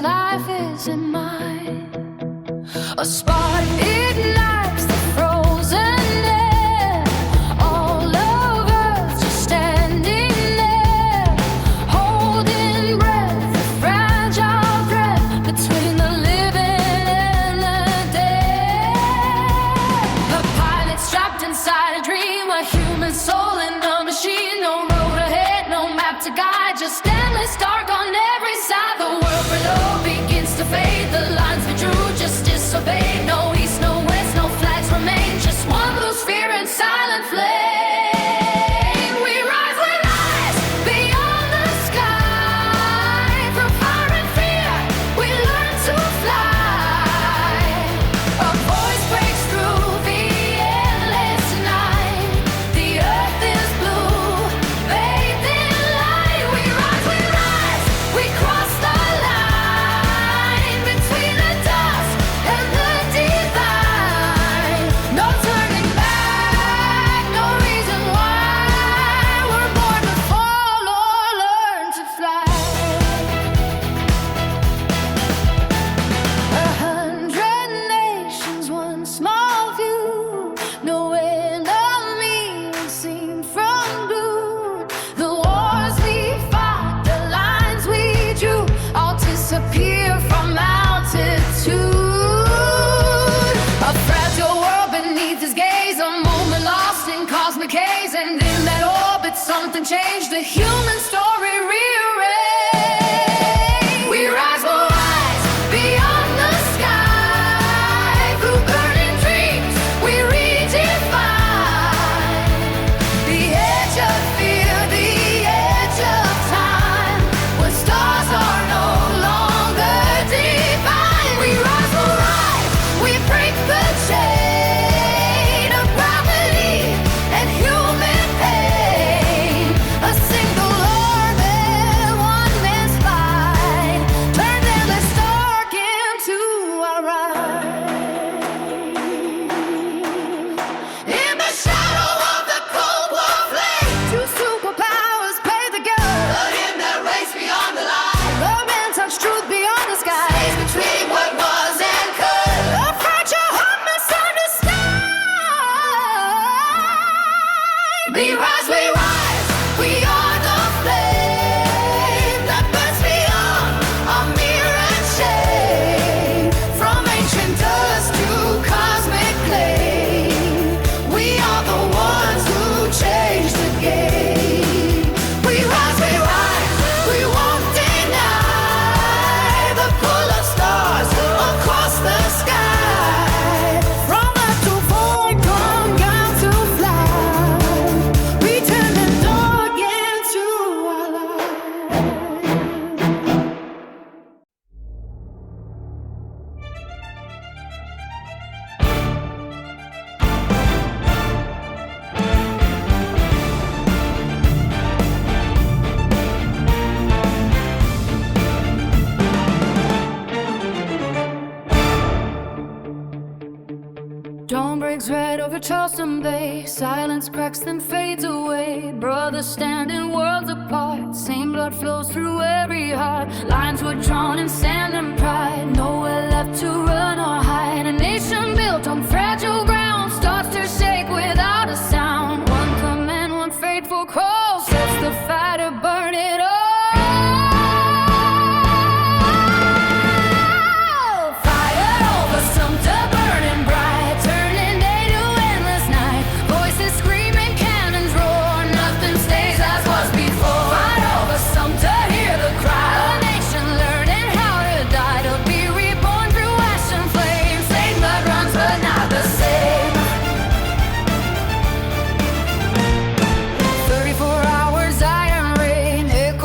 life isn't mine. A spark ignites the frozen air. All of us just standing there, holding breath, a fragile thread between the living and the dead. A pilot trapped inside a dream, a human soul in a machine. No road ahead, no map to guide, just endless dark on every side. The world below begins to fade, the lines we drew just disobeyed. No east, no west, no flags remain, just one blue sphere and silent flame. We rise with eyes beyond the sky. From fire and fear, we learn to fly. A voice breaks through the endless night. The earth is blue, bathed in light. We rise, we cross the line between the dusk and the divine. No turning back, no reason why. We're born to fall or learn to fly. 100 nations, one small view. No enemy unseen from blue. The wars we fought, the lines we drew, all disappear from altitude. A fragile world beneath his gaze, a moment lost in cosmic haze. And in that orbit something changed, the human story rearranged. We rise, we'll rise beyond the sky. Through burning dreams we redefine the edge of fear, the edge of time, when stars are no longer divine. We rise, we'll rise, we break the chain of gravity and human pain. A single orbit, one man's flight, turned endless dark into our right. In the shadow of the Cold War flame, two superpowers play the game. But in that race beyond the line, the man touched truth beyond the sky. Space between what was and could, a fragile heart misunderstood. We rise, we are the flame that burns beyond our mere and shame. From ancient dust to cosmic flame, we are the ones who change the game. We rise, we won't deny the pull of stars across the sky. From earth to void, come down to fly. We turn the dark into our light. Dawn breaks red over Charleston Bay. Silence cracks then fades away. Brothers standing worlds apart. Same blood flows through every heart. Lines were drawn in sand and pride. Nowhere left to run or hide. A nation built on fragile ground starts to shake without a sound. One command, one fateful call sets the fire to burn it all. Fire over Sumter, burning bright, turning day to endless night. Voices screaming, cannons roar, nothing stays as was before. Fire over Sumter, hear the cry. A nation learning how to die, to be reborn through ash and flame. Same blood runs, but not the same. 34 hours, iron rain, echo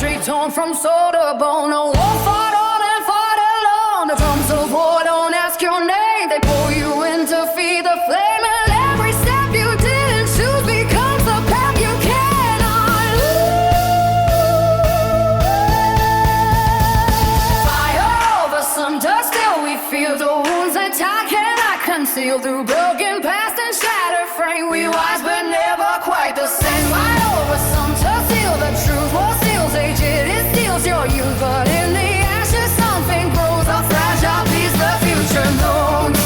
country torn from soul to bone. A war fought on and fought alone. The drums of war don't ask your name. They pull you in to feed the flame. And every step you didn't choose becomes the path you cannot lose. Fire over Sumter, still we feel the wounds that time cannot conceal. Through broken past and shattered frame, we wise but never quite the same. Fire over Sumter, seal the truth. War seals aged, it steals your youth. But in the ashes something grows. A fragile piece the future knows.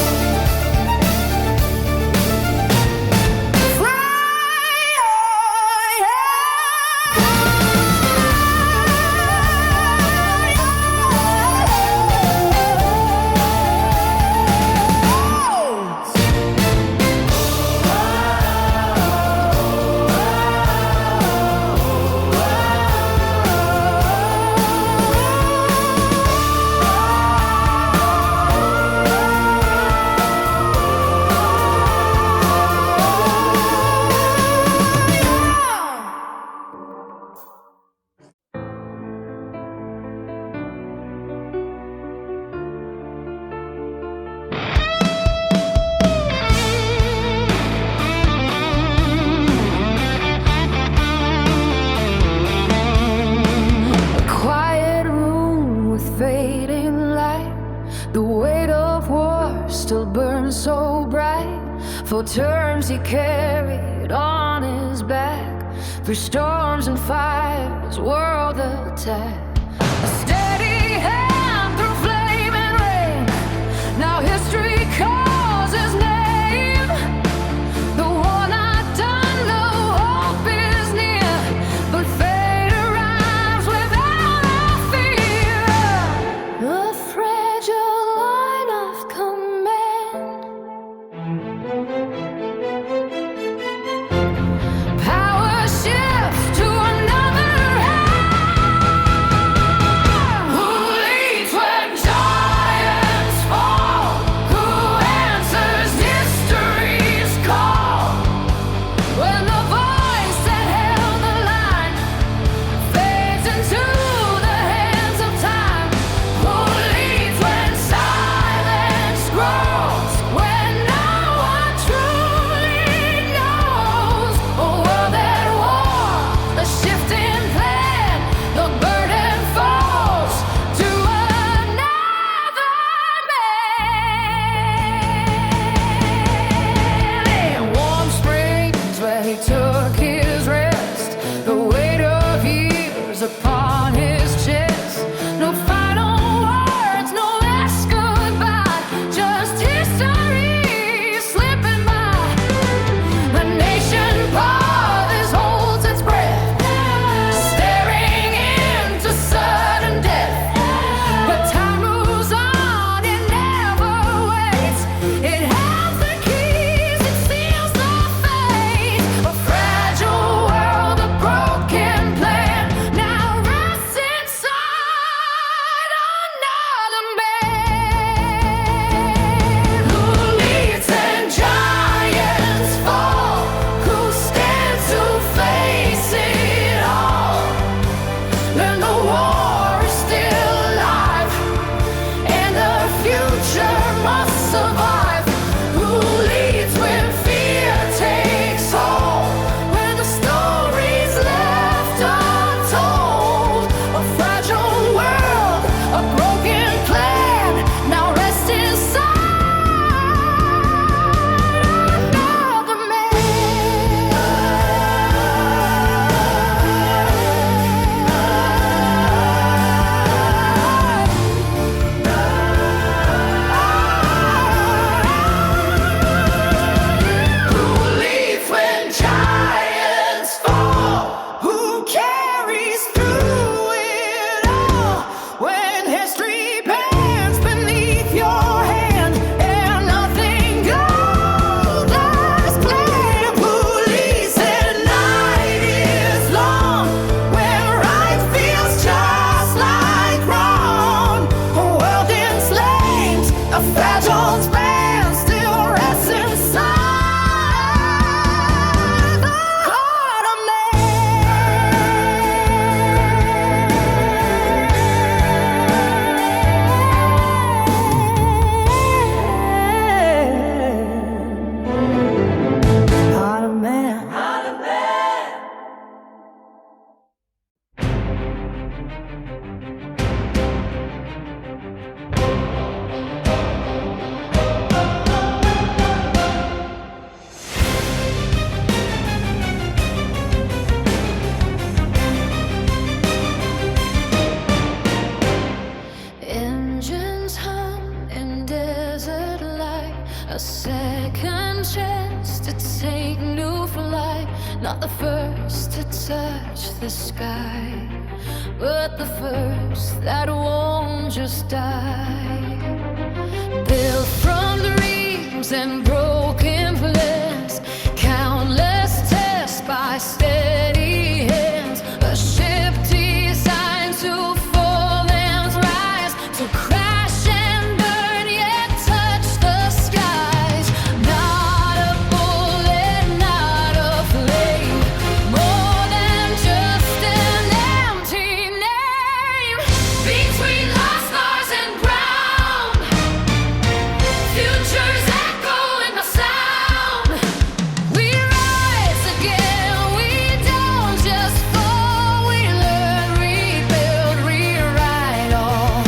So bright, for terms he carried on his back, through storms and fires, world attack. A steady hand through flame and rain. Now history calls his name. The war not done, no hope is near, but fate arrives without a fear. A fragile line of command. Power shifts to another hand. Not the first to touch the sky, but the first that won't just die. Built from dreams and broken plans, countless tests by steady hands. A ship designed to fall and rise, to crash and burn yet touch the skies. Not a bullet, not a flame, more than just an empty name. Between lost stars and ground, futures echo in the sound. We rise again, we don't just fall, we learn, rebuild, rewrite all.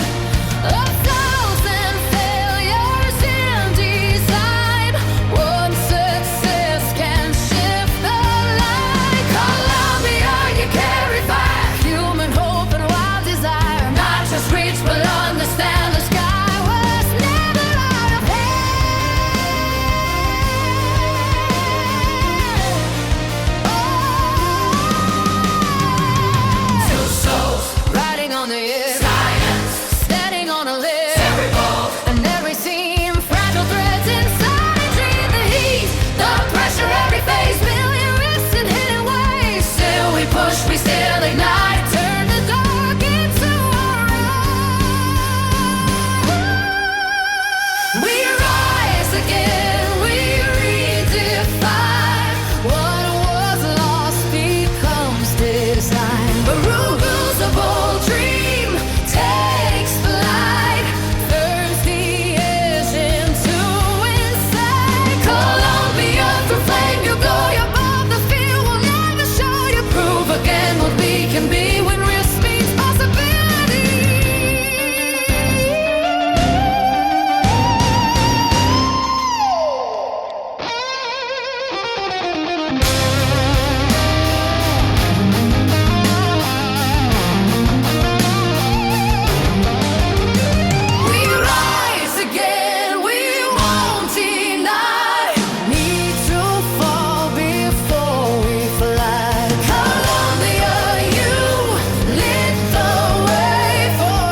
A thousand failures in design, one success can shift the light. Columbia, you carry fire, human hope and wild desire. Not just reach, but understand the sky was never out of hand. Two souls riding on the air, science standing on a ledge. Every bolt and every seam, fragile threads inside a dream. The heat, the pressure, every phase, million risks and hidden ways. Still we push, we still ignite, turn the dark into our own. We rise again, we redefine. What was lost becomes design. A reusable dream takes flight, turns the edge into insight. Columbia, through flame you go, you above the fear will never show. You prove again what we can be when risk meets possibility. We rise again, we won't deny. Need to fall before we fly. Columbia, you lit the way for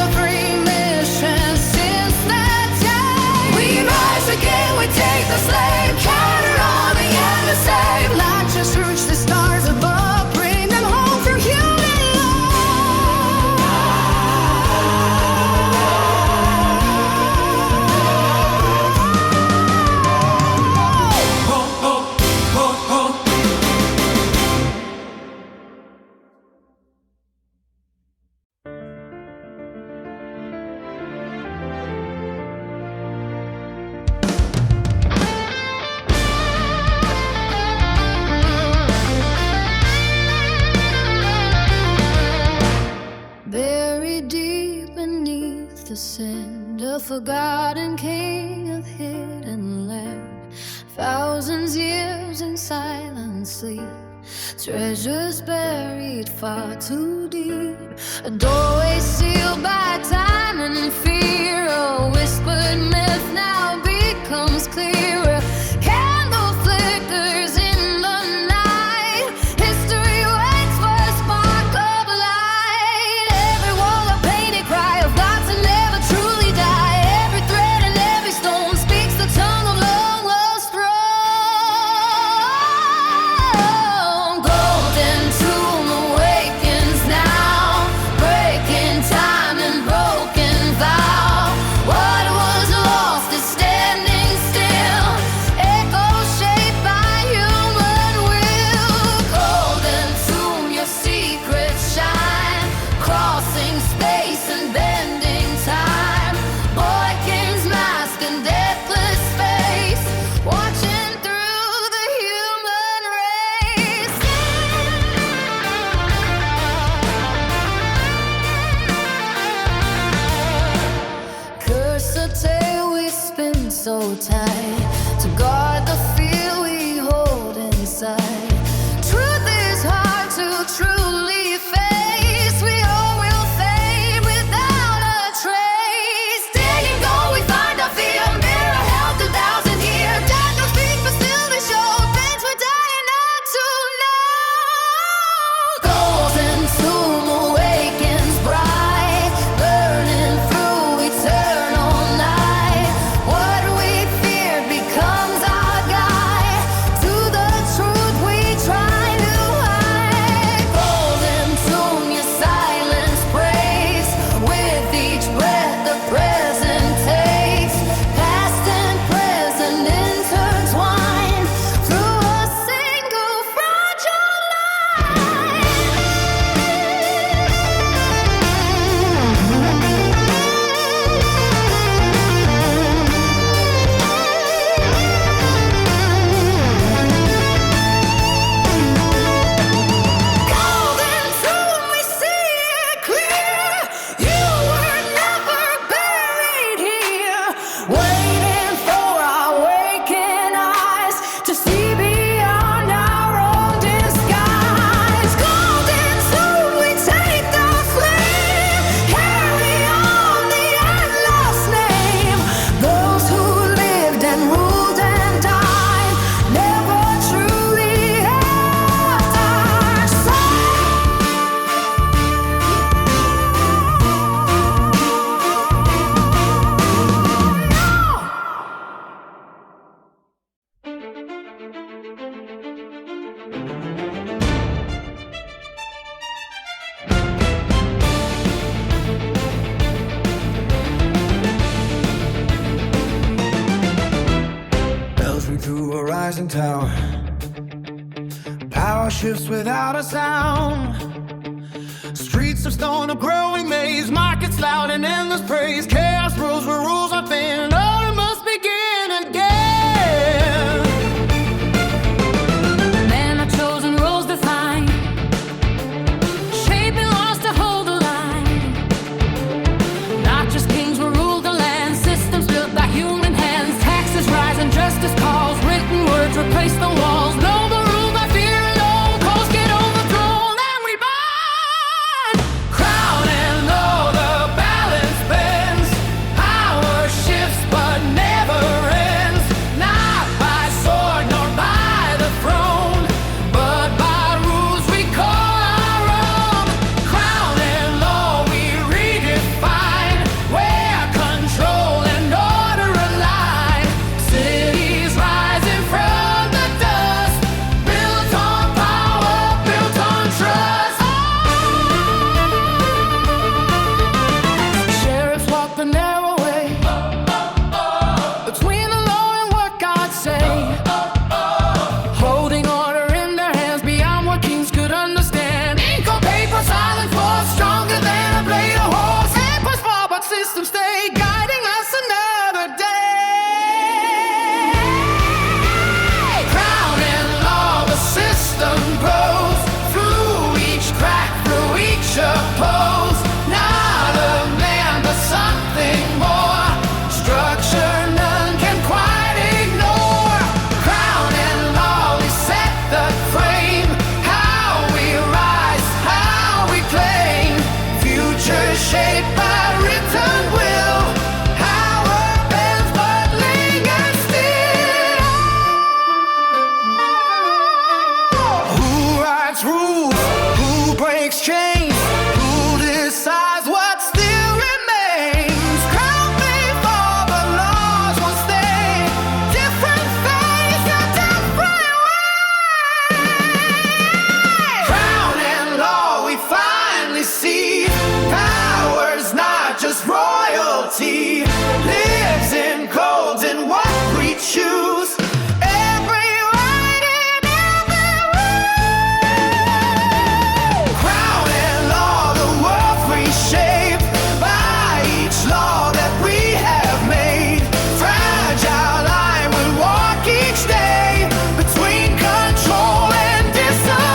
every mission since that day. We rise again, we take the slave, counter on the end to save. Not just reach the stars above, bring them home through human Buried deep beneath the sand, a forgotten king of hidden land. Thousands years in silent sleep, treasures buried far too deep. A doorway sealed by time and fear, a whispered myth now becomes clearer. Candle flickers in the night, history waits for a spark of light. Every wall a painted cry of gods that never truly die. Every thread and every stone speaks the tongue of long lost throne. Golden tomb awakens now, breaking time and broken vow. Power shifts without a sound. Streets of stone, a growing maze. Markets loud and endless praise. Chaos rules where rules are thin. Order must begin again. Men are chosen, rules defined. Shaping laws to hold the line. Not just kings will rule the land. Systems built by human hands. Taxes rise and justice calls. Written words replace the walls. No more rule by fear alone. Coals get overthrown and we burn. Crown and law, the balance bends. Power shifts but never ends. Not by sword nor by the throne, but by rules we call our own. Crown and law we redefine, where control and order align. Cities rising from the dust, built on power, built on trust. Sheriffs walk the narrow way, between the law and what God say, holding order in their hands beyond what kings could understand. Ink on paper, silent force, stronger than a blade of horse. Empires fall, but systems stay, guiding us another day. Crown and law, the system grows through each crack, through each oppose. Not a man, but something more. Structure none can quite ignore. Crown and law, we set the frame. How we rise, how we claim. Future shaped by written will. Power bends but lingers still. Who writes rules? Who breaks chains? Who decides what still remains? Crown may fall, but laws will stay. Different face, a different way. Crown and law, we finally see. Power's not just royalty. Lives in codes and what we choose. Every right and every rule. Crown and law, the world's reshaped by each law that we have made. Fragile line we walk each day between control and disarray.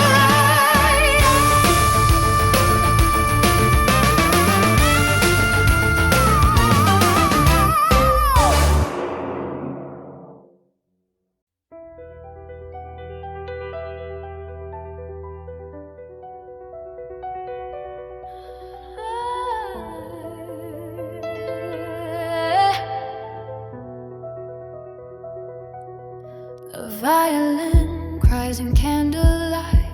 A violin cries in candlelight.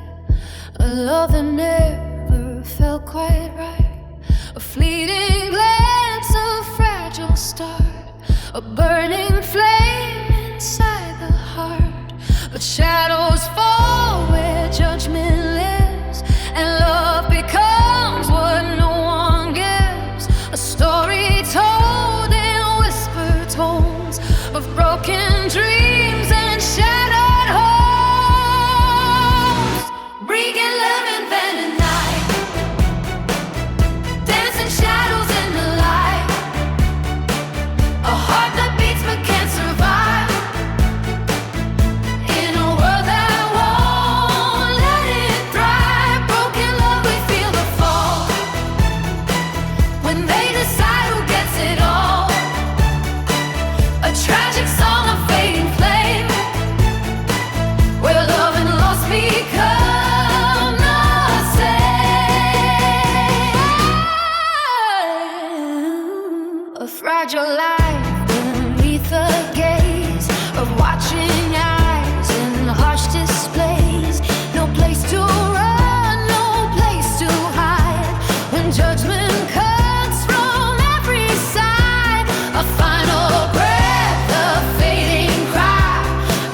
A love that never felt quite right. A fleeting glance, a fragile start. A burning flame inside the heart. But shadows fall where judgment lives, and love becomes what no one gives. A story told in whispered tones of broken dreams and shattered hopes. Breathing love and then at night, dancing shadows in the light. A heart that beats but can't survive in a world that won't let it thrive. Broken love, we feel the fall when they decide who gets it all. A tragic song of fading flame, where love and loss become the same. A fragile life beneath the gaze of watching eyes in harsh displays. No place to run, no place to hide. When judgment cuts from every side, a final breath, a fading cry.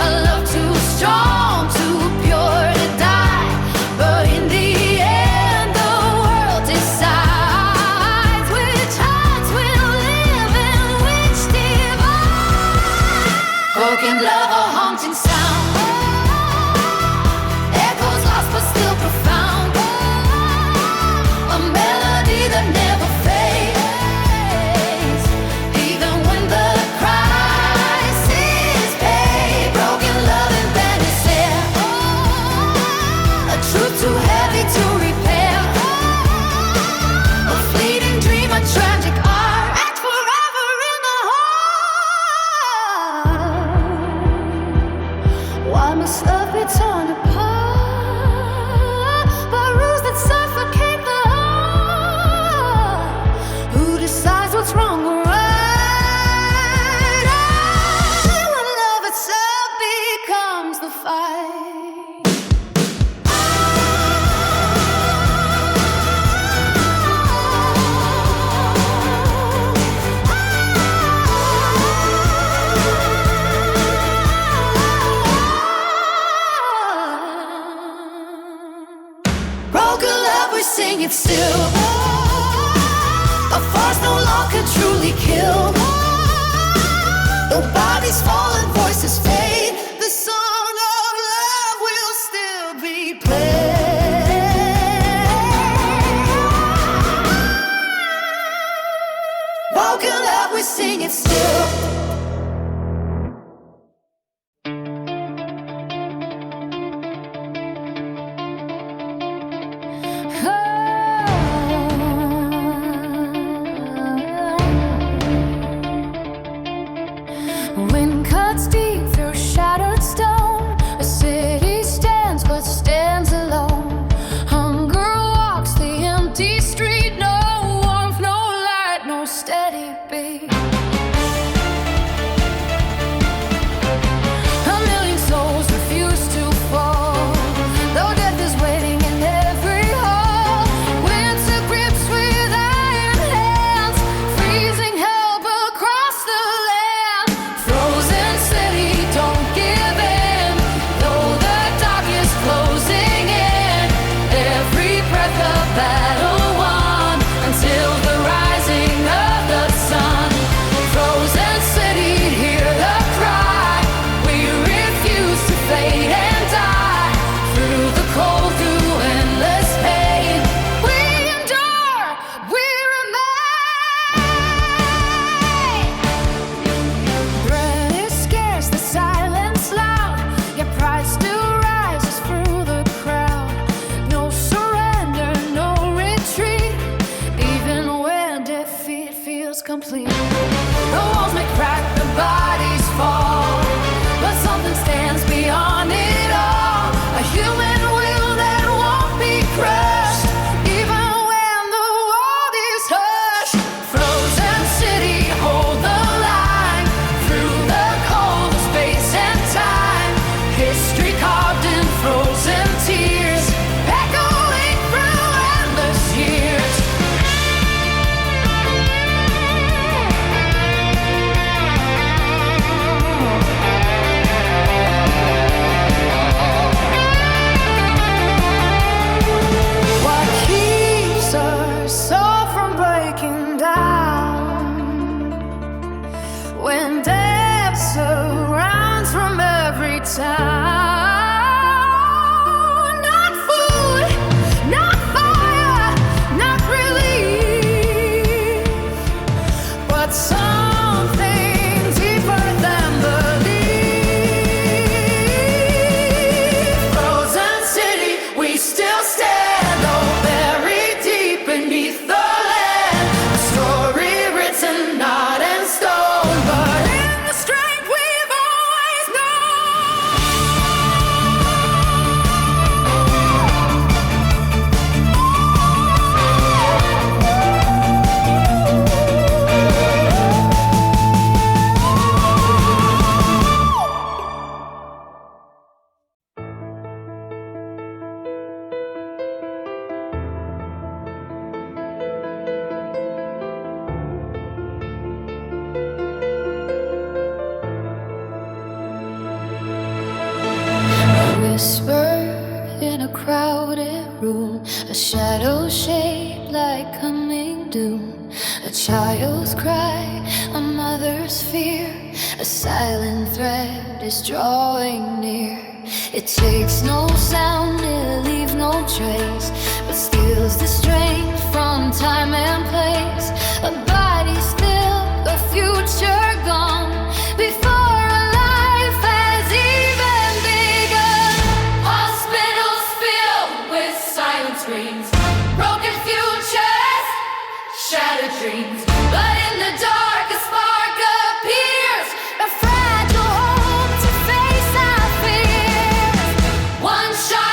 A love too strong, too pure to die. But in the end, the world decides which hearts will live and which divide. Broken love, a haunting sound, echoes sing it still. A force no law can truly kill. Though bodies fall and voices fade, the song of love will still be played. Woken up, we sing it still. Wind cuts deep through shattered stone. A city stands but stands alone. Hunger walks the empty street. No warmth, no light, no steady beat. A million souls refuse to fall, though death is waiting in every hall. Winter grips with iron hands, freezing help across the land. Frozen city, don't give in, though the dark is closing in. Every breath a battle won, until the rising of the sun. Frozen city, hear the cry. We refuse to fade and die. Through the cold, through endless pain, we endure, we remain. Breath is scarce, the silence loud, yet pride still rises through the crowd. No surrender, no retreat, even when defeat feels complete. The walls may crack, the bodies fall, but something stands beyond it all. A human will that won't be crushed, even when the world is hushed. Frozen city, hold the line. Through the cold of space and time, history carved in frozen tears, echoing through endless years. What keeps our soul from breaking down when death surrounds from every town? Not food, not fire, not relief, but something deeper than belief. Frozen city, we still stand, oh, buried deep beneath the land. A story written not in stone, but in the strength we've always known. A whisper in a crowded room, a shadow shaped like coming doom. A child's cry, a mother's fear, a silent thread is drawing near. It takes no sound, it leaves no trace, but steals the strength from time and place. A body still, a future gone, before a life has even begun. Hospitals filled with silent screams, broken futures, shattered dreams. But in the dark a spark appears, a fragile hope to face our fears. One shot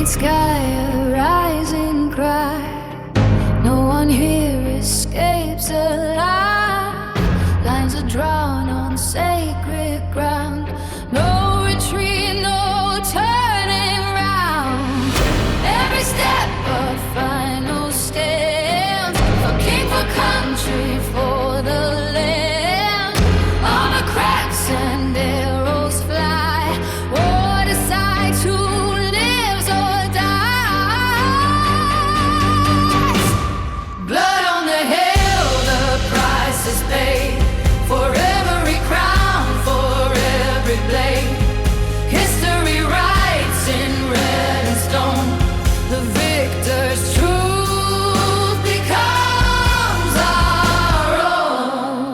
night sky, a rising cry. No one here escapes alive. Lines are drawn on sacred ground. No retreat, no turning round. Every step a final stand. For king, for country, for the land. Armor cracks and arrows fly. War decides who lives or dies. Blood on the hill, the price is paid. For every crown, for every blade. History writes in red and stone. The victor's truth becomes our own.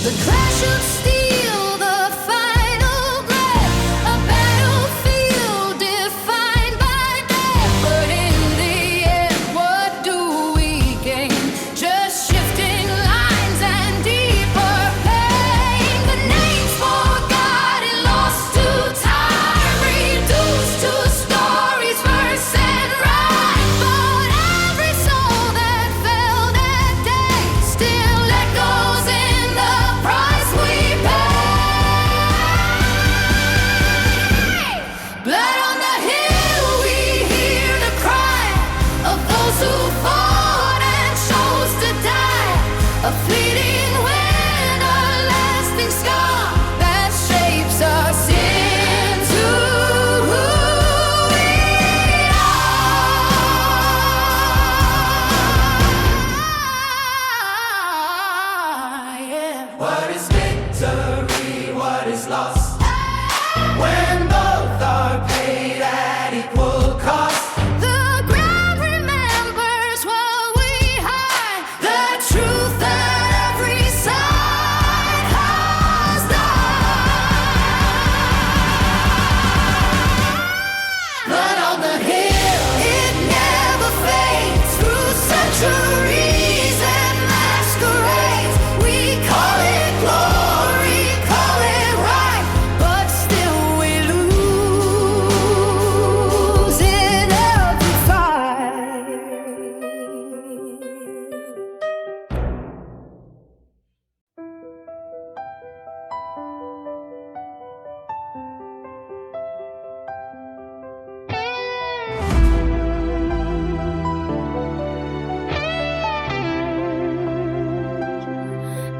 The clash of steel, the final breath. A battlefield defined by death. But in the end, what do we gain? Just shifting lines and deeper pain. The names forgotten, lost to time, reduced to stories, verse and rhyme. But every soul that fell that day still echoes in the price we pay. Blood on the hill, we hear the cry of those who fought and chose to die. A fleeting wind, a lasting scar that shapes us into who we are. Yeah. What is victory? What is loss? When both are paid at equal cost. The ground remembers what we hide. The truth that every side has died. Blood on the hill, It never fades through centuries and masquerades. We call it glory, call it right, but still we lose in every fight.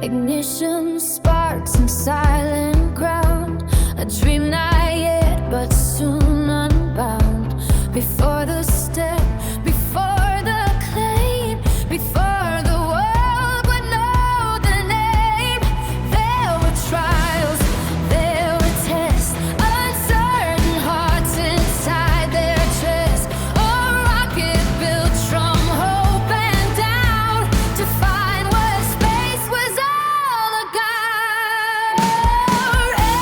Ignition sparks in silent ground. A dream not yet, but soon unbound. Before the step, before the claim, before the world would know the name. There were trials, there were tests, uncertain hearts inside their chest. A rocket built from hope and doubt to find what space was all about.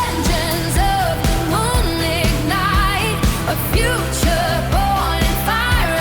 Engines of the moon ignite, a future born in fire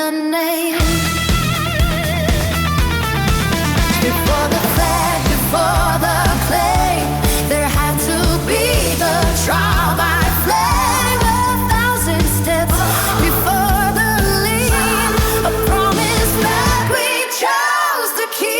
a name. Before the flag, before the claim, there had to be the trial by flame. 1,000 steps before the lean, a promise that we chose to keep.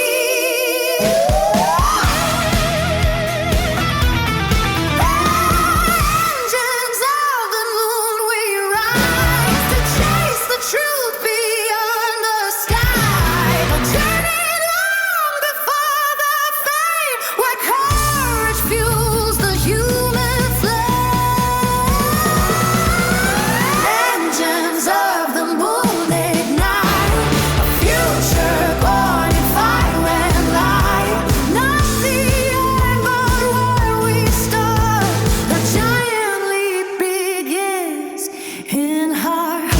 Engines of the moon, we rise to chase the truth beyond the sky. Turning long before the fame, where courage fuels the human flame. Engines of the moon ignite a future born in fire and light. Not the end, but where we start. The giant leap begins in heart.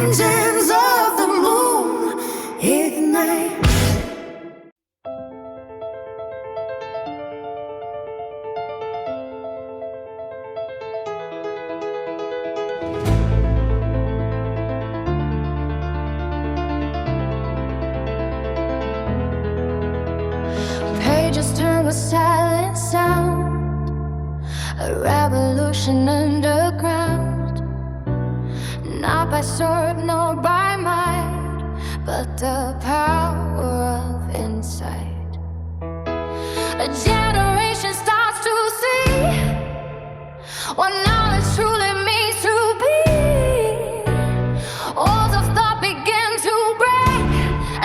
Engines of the moon ignite. Pages turn with silent sound, a revolution underground. Not by sword nor by might, but the power of insight. A generation starts to see what knowledge truly means to be. Walls of thought begin to break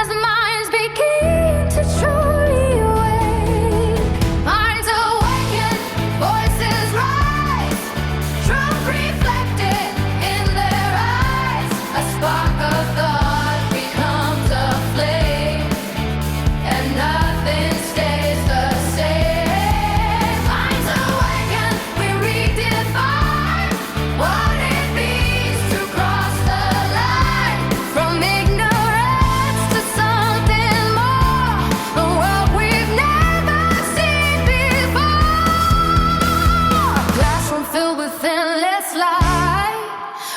as minds begin to truly awake. Minds awaken, voices rise, truth reflected in their eyes. A spark of thought becomes a flame, and nothing stays the same. Minds awaken, we redefine what it means to cross the line. From ignorance to something more, a world we've never seen before. Classroom filled with endless light,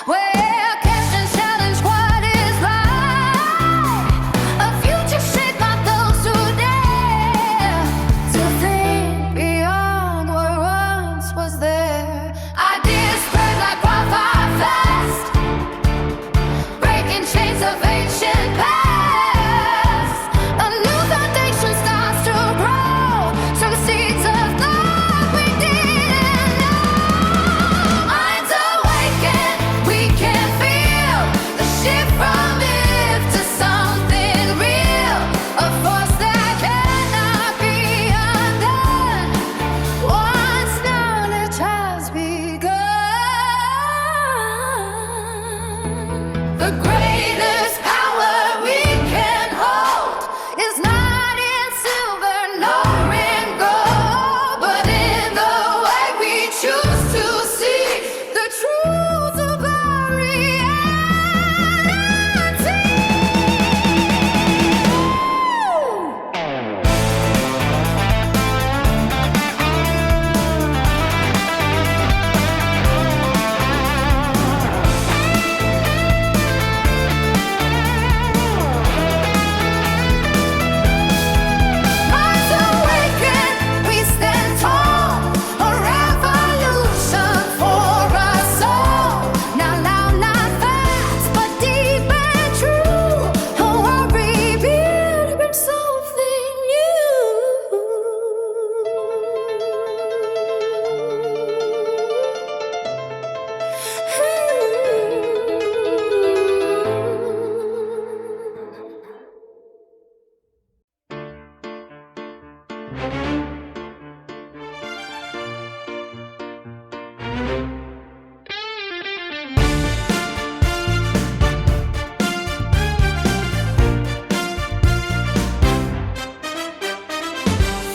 where questions challenge what is right. A future shaped by those who dare to think beyond what once was there. Ideas spread like wildfire fast, breaking chains of ancient past. A new foundation starts to grow, so the seeds of thought we didn't know. Minds awaken, we can feel the shift from myth to something real. A force that cannot be undone once knowledge has begun. The greatest power we can hold is not in silver nor in gold, but in the way we choose to see the truth of our reality. Minds awaken, we stand tall, a revolution for us all. Not loud, not fast, but deep and true. A world rebuilt from something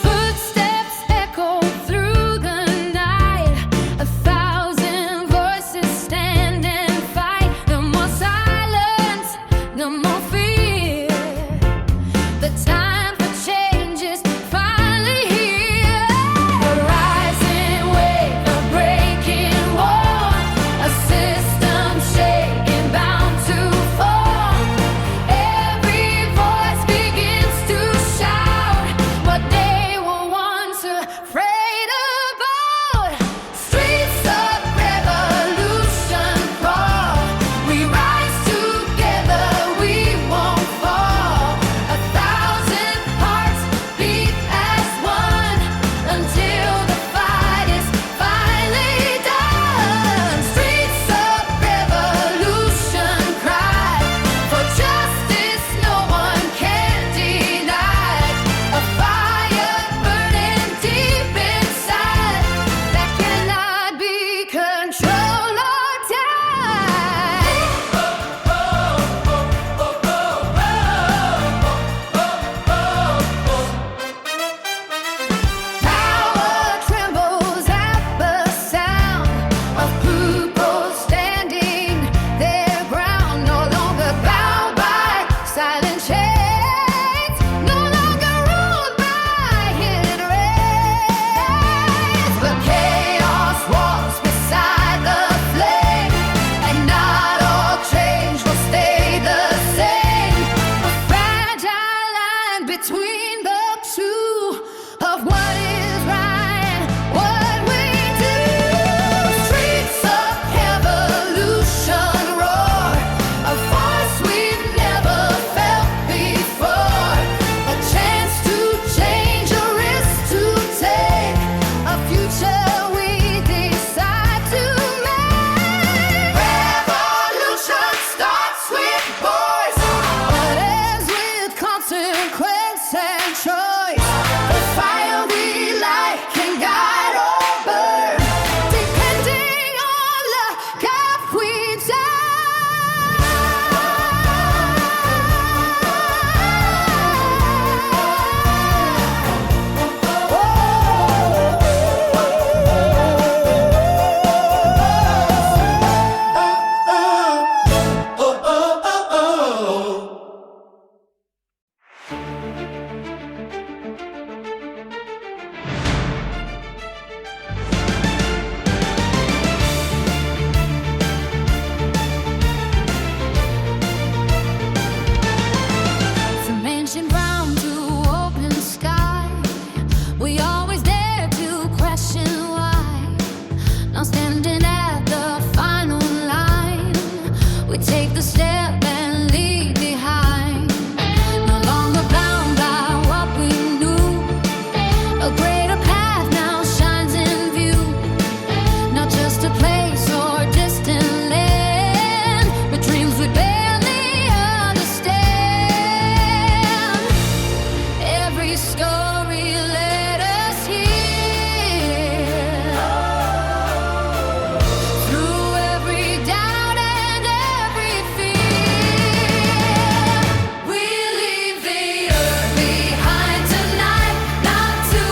Footsteps echo through the night, 1,000 voices stand and fight. The more silence, the more fear. The time for choice. The fire we light can guide or burn, depending on the path we From ancient ground to open sky, we always dare to question why. Now standing at the final line, we take the step and leave behind. No longer bound by what we knew, a greater path now shines in view. Not just a place or distant land, but dreams we barely understand. Every story led us here, through every doubt and every fear. We leave the earth behind tonight, not to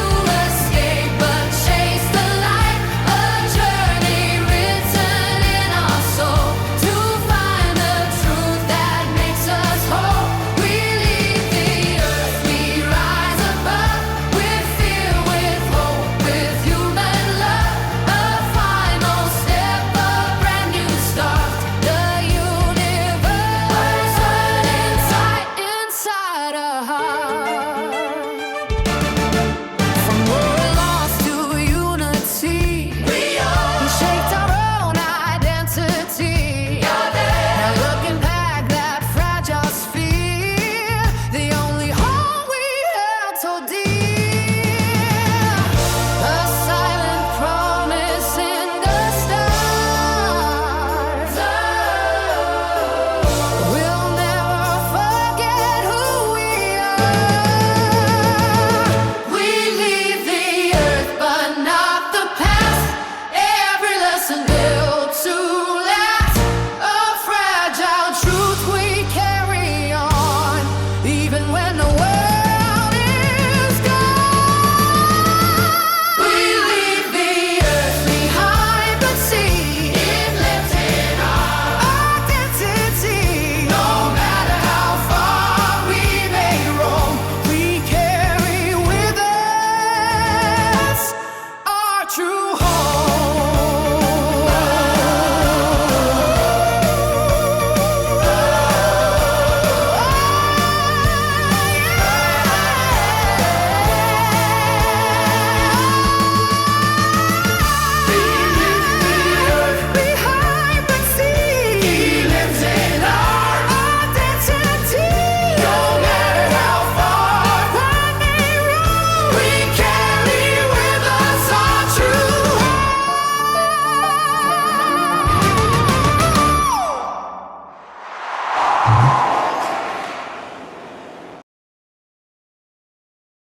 escape but chase the light. A journey written in our soul, to find the truth that makes us whole. We leave the earth, we rise above, with fear, with hope, with human love. A final step, a brand new start. The universe inside our heart. From world lost to unity, we shaped our own identity. Now looking back, that fragile sphere, the only home we held so dear.